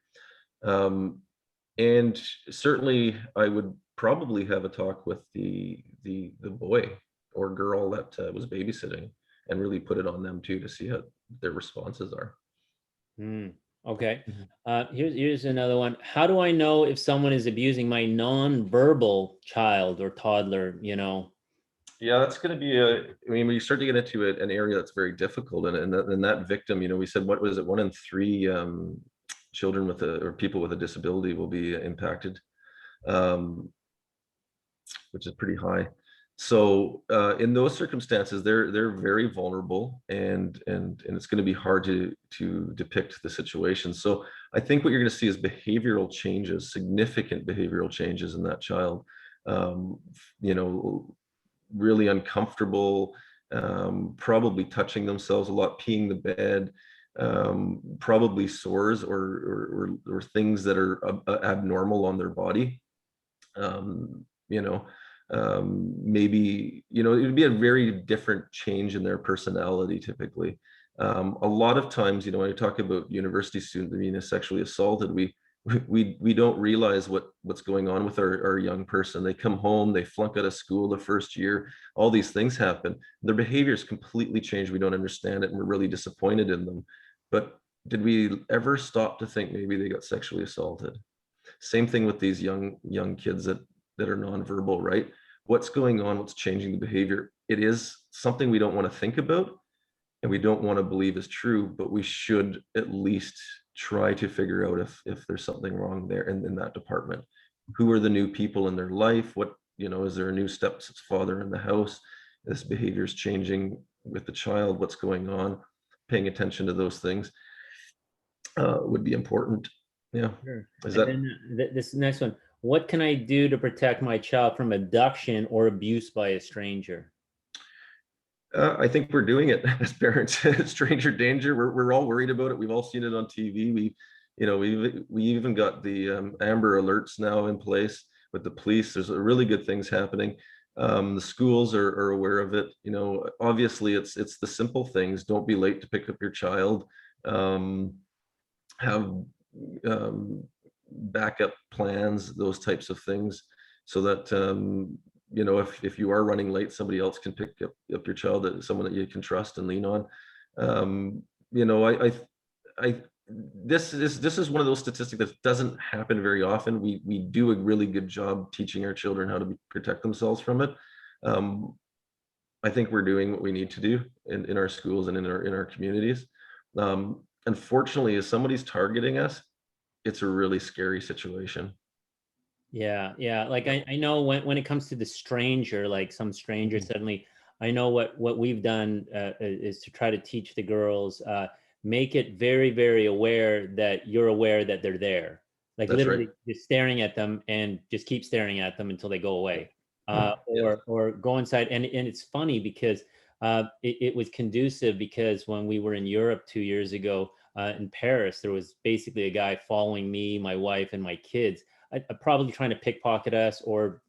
Um, and certainly, I would probably have a talk with the boy or girl that was babysitting, and really put it on them too, to see how their responses are.
Hmm. Okay.
Mhm.
Here's another one. How do I know if someone is abusing my non-verbal child or toddler? You know.
Yeah, that's going to be I mean, when you start to get into an area that's very difficult, and that victim, we said, what was it, 1 in 3 children or people with a disability will be impacted, um, which is pretty high. So in those circumstances, they're very vulnerable, and it's going to be hard to depict the situation. So I think what you're going to see is behavioral changes, significant behavioral changes in that child. Um, you know, really uncomfortable, probably touching themselves a lot, peeing the bed, probably sores or things that are abnormal on their body. Um, you know, maybe, it would be a very different change in their personality typically. A lot of times, when you talk about university students being sexually assaulted, we don't realize what's going on with our young person. They come home, they flunk out of school the first year, all these things happen. Their behaviors completely change. We don't understand it, and we're really disappointed in them. But did we ever stop to think maybe they got sexually assaulted? Same thing with these young kids that are nonverbal, right? What's going on? What's changing the behavior? It is something we don't want to think about, and we don't want to believe is true, but we should at least try to figure out if there's something wrong there in that department. Who are the new people in their life? What, is there a new stepfather in the house? This behavior is changing with the child. What's going on? Paying attention to those things would be important. Yeah.
Sure.
Is
And
that
then this next one. What can I do to protect my child from abduction or abuse by a stranger?
I think we're doing it as parents. Stranger danger. We're all worried about it. We've all seen it on TV. We even got the Amber Alerts now in place with the police. There's really good things happening. The schools are aware of it. Obviously it's the simple things. Don't be late to pick up your child. Have backup plans. Those types of things. so that if you are running late, somebody else can pick up your child, someone that you can trust and lean on. um, you know, I this is one of those statistics that doesn't happen very often. We do a really good job teaching our children how to protect themselves from it. um, I think we're doing what we need to do in our schools and in our communities. Unfortunately, if somebody's targeting us, it's a really scary situation.
Yeah, yeah. Like I know when it comes to the stranger, like some stranger
Mhm.
suddenly, I know what we've done is to try to teach the girls, make it very, very aware that you're aware that they're there. Like
That's right.
literally just staring at them and just keep staring at them until they go away.
Yeah,
Or go inside. And it's funny because it was conducive because when we were in Europe 2 years ago, in Paris, there was basically a guy following me, my wife, and my kids. Probably trying to pickpocket us or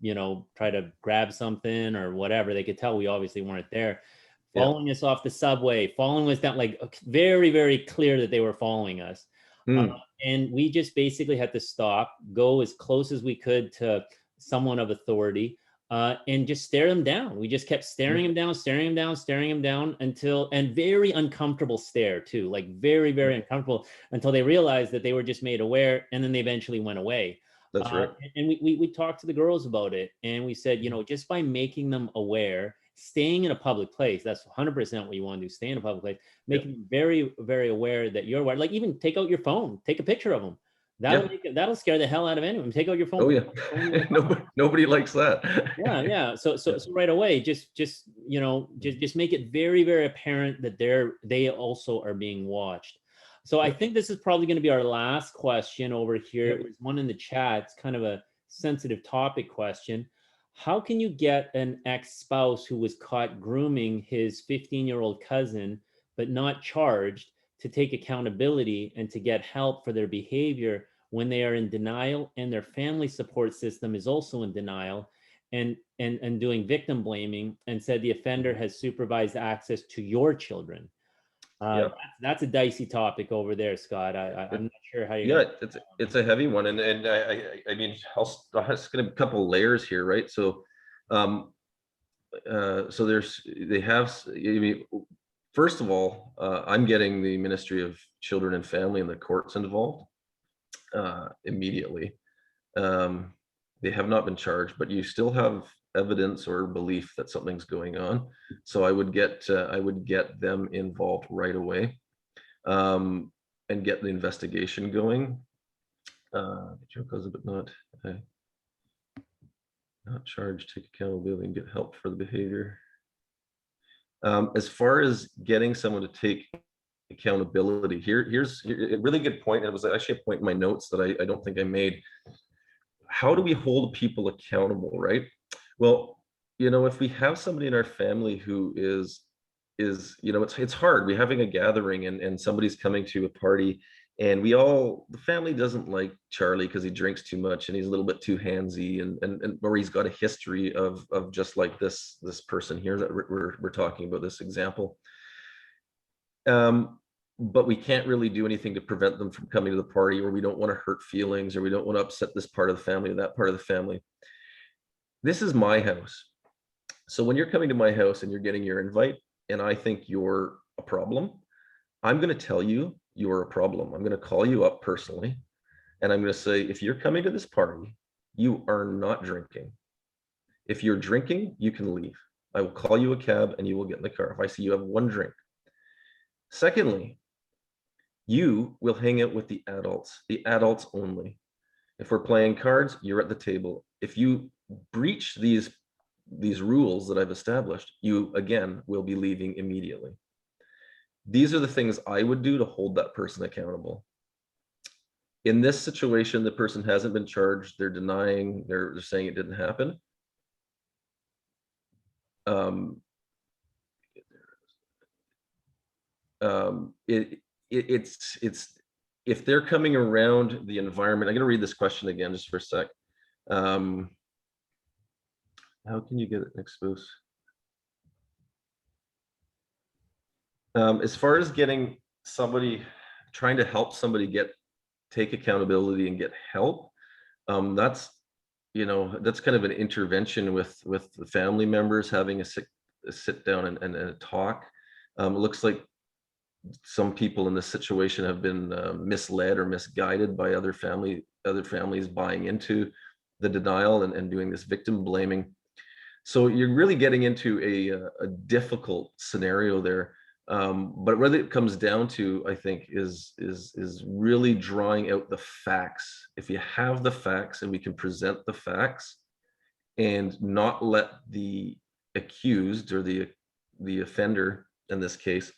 try to grab something or whatever. They could tell we obviously weren't there.
yeah.
Following us off the subway, following us down, like very, very clear that they were following us. uh,
Hmm.
and we just basically had to stop, go as close as we could to someone of authority, and just stare them down. We just kept staring
Yeah,
them down, staring them down, staring them down until, and very uncomfortable stare too, like very,
yeah.
very uncomfortable, until they realized that they were just made aware, and then they eventually went away.
That's right.
And we talked to the girls about it, and we said, just by making them aware, staying in a public place, that's 100% what you want to do. Stay in a public place,
Yeah,
making them very, very aware that you're aware. Like even take out your phone, take a picture of them.
yeah.
That'll scare the hell out of anyone. Take out your phone,
Oh
put
yeah.
your phone in your pocket.
Nobody likes that.
Yeah, yeah. So
Yeah,
so so right away, just make it very, very apparent that they also are being watched. So I
yeah,
think this is probably going to be our last question over here.
yeah.
There's one in the chat. It's kind of a sensitive topic question. How can you get an ex-spouse who was caught grooming his 15-year-old cousin but not charged to take accountability and to get help for their behavior when they are in denial and their family support system is also in denial? And doing victim blaming, and said the offender has supervised access to your children.
Yeah.
That's a dicey topic over there, Scott. I'm not sure how you're
Yeah,
gonna.
it's a heavy one, and I mean, I'll just get a couple layers here, right? So, um, so they have. I mean, first of all, I'm getting the Ministry of Children and Family and the courts involved immediately. Um, they have not been charged, but you still have evidence or belief that something's going on. So I would get them involved right away, and get the investigation going. Because of it not charged, take accountability and get help for the behavior. As far as getting someone to take accountability, here's a really good point. And it was actually a point in my notes that I don't think I made. How do we hold people accountable, right? Well, if we have somebody in our family who is it's hard. We're having a gathering, and somebody's coming to a party, and the family doesn't like Charlie because he drinks too much and he's a little bit too handsy, and or he's got a history of just like this person here that we're talking about, this example. um but we can't really do anything to prevent them from coming to the party, or we don't want to hurt feelings, or we don't want to upset this part of the family or that part of the family. This is my house. So when you're coming to my house and you're getting your invite, and I think you're a problem, I'm going to tell you you're a problem. I'm going to call you up personally, and I'm going to say, if you're coming to this party, you are not drinking. If you're drinking, you can leave. I will call you a cab and you will get in the car if I see you have one drink. Secondly, you will hang out with the adults only. If we're playing cards, you're at the table. If you breach these rules that I've established, you again will be leaving immediately. These are the things I would do to hold that person accountable. In this situation, the person hasn't been charged. They're denying, they're saying it didn't happen. Um, it's if they're coming around the environment. I'm going to read this question again just for a sec. Um, how can you get it exposed? As far as getting somebody, trying to help somebody take accountability and get help, that's you know, that's kind of an intervention with the family members having a sit down and a talk. It looks like some people in this situation have been misled or misguided by other families buying into the denial and doing this victim blaming. So you're really getting into a difficult scenario there. But what it comes down to, I think, is really drawing out the facts. If you have the facts and we can present the facts and not let the accused or the offender in this case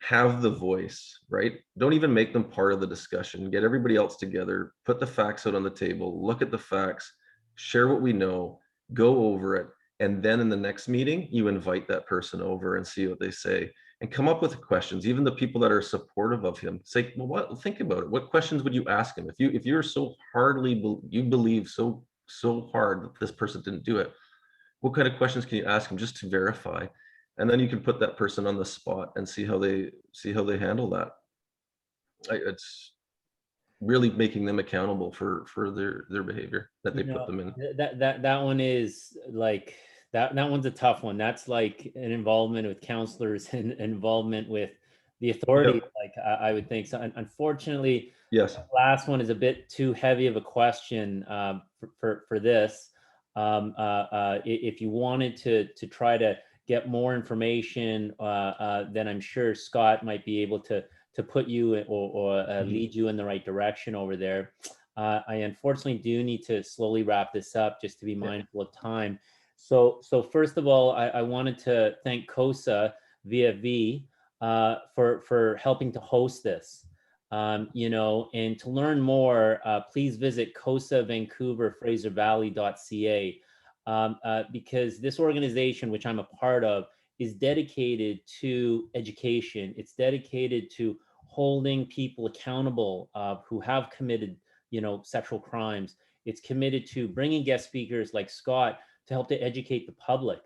have the voice, right? Don't even make them part of the discussion. Get everybody else together, put the facts out on the table, look at the facts, share what we know, go over it. And then in the next meeting, you invite that person over and see what they say and come up with questions. Even the people that are supportive of him say, well, what, think about it. What questions would you ask him? If you're so you believe so hard that this person didn't do it, what kind of questions can you ask them just to verify? And then you can put that person on the spot and see how they handle that. It's really making them accountable for their behavior that they put them in.
That one is like that one's a tough one. That's like an involvement with counselors and involvement with the authorities.
Yep.
Like I would think so. Unfortunately,
Yes.
last one is a bit too heavy of a question for this. If you wanted to try to get more information, then I'm sure Scott might be able to put you or lead you in the right direction over there. I unfortunately do need to slowly wrap this up just to be mindful of time. So first of all, I wanted to thank COSA VFV for helping to host this. You know, and to learn more, please visit COSA Vancouver Fraser Valley.ca, because this organization, which I'm a part of, is dedicated to education. It's dedicated to holding people accountable who have committed, you know, sexual crimes. It's committed to bringing guest speakers like Scott to help to educate the public.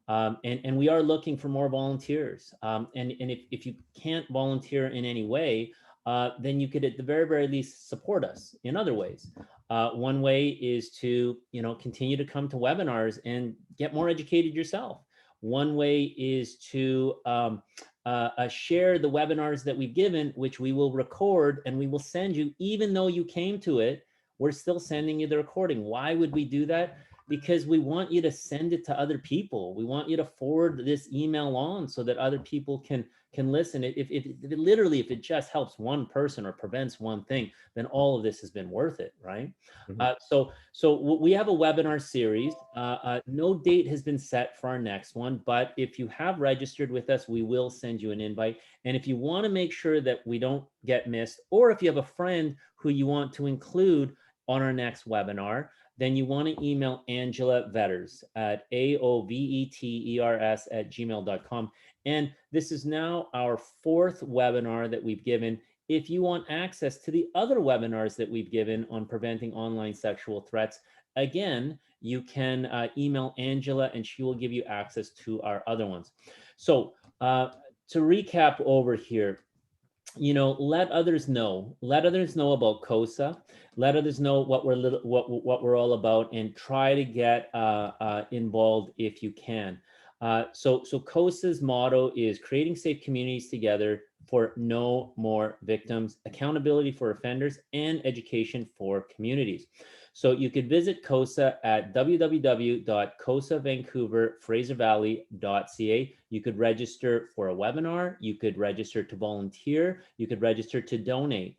And we are looking for more volunteers. And if you can't volunteer in any way, then you could at the very least support us in other ways. One way is to, you know, continue to come to webinars and get more educated yourself. One way is to share the webinars that we've given, which we will record and we will send you, even though you came to it, we're still sending you the recording. Why would we do that? Because we want you to send it to other people. We want you to forward this email on so that other people can listen. If it just helps one person or prevents one thing, then all of this has been worth it, right? So we have a webinar series. No date has been set for our next one, but if you have registered with us, we will send you an invite. And if you want to make sure that we don't get missed, or if you have a friend who you want to include on our next webinar, then you want to email Angela Vetters at AOVETERS@gmail.com. And this is now our 4th webinar that we've given. If you want access to the other webinars that we've given on preventing online sexual threats, again, you can email Angela and she will give you access to our other ones. So to recap over here, you know, let others know about COSA, let others know what we're all about, and try to get involved if you can. So COSA's motto is creating safe communities together for no more victims, accountability for offenders, and education for communities. So you could visit COSA at www.cosavancouverfraservalley.ca. You could register for a webinar, you could register to volunteer, you could register to donate.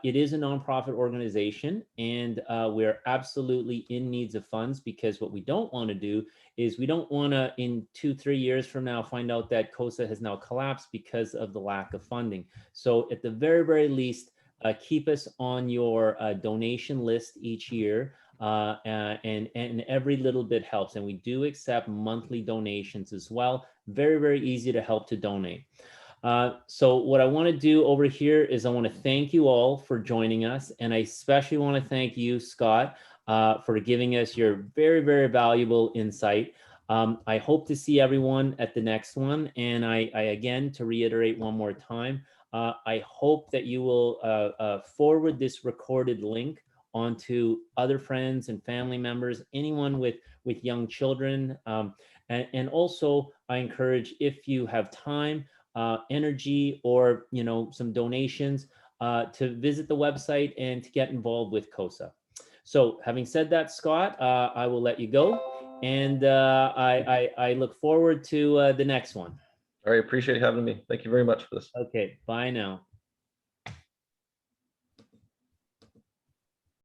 It is a nonprofit organization, and we're absolutely in needs of funds, because what we don't want to do is we don't want to, in 2-3 years from now, find out that COSA has now collapsed because of the lack of funding. So at the very least, keep us on your donation list each year, and every little bit helps. And we do accept monthly donations as well. Very easy to help to donate. So what I want to do over here is I want to thank you all for joining us. And I especially want to thank you, Scott, for giving us your very valuable insight. I hope to see everyone at the next one. And I again, to reiterate one more time, I hope that you will forward this recorded link onto other friends and family members, anyone with young children. And also, I encourage, if you have time, energy, or some donations, to visit the website and to get involved with COSA. So having said that, Scott, I will let you go, and I look forward to the next one.
All right, appreciate having me. Thank you very much for this.
Okay, bye now.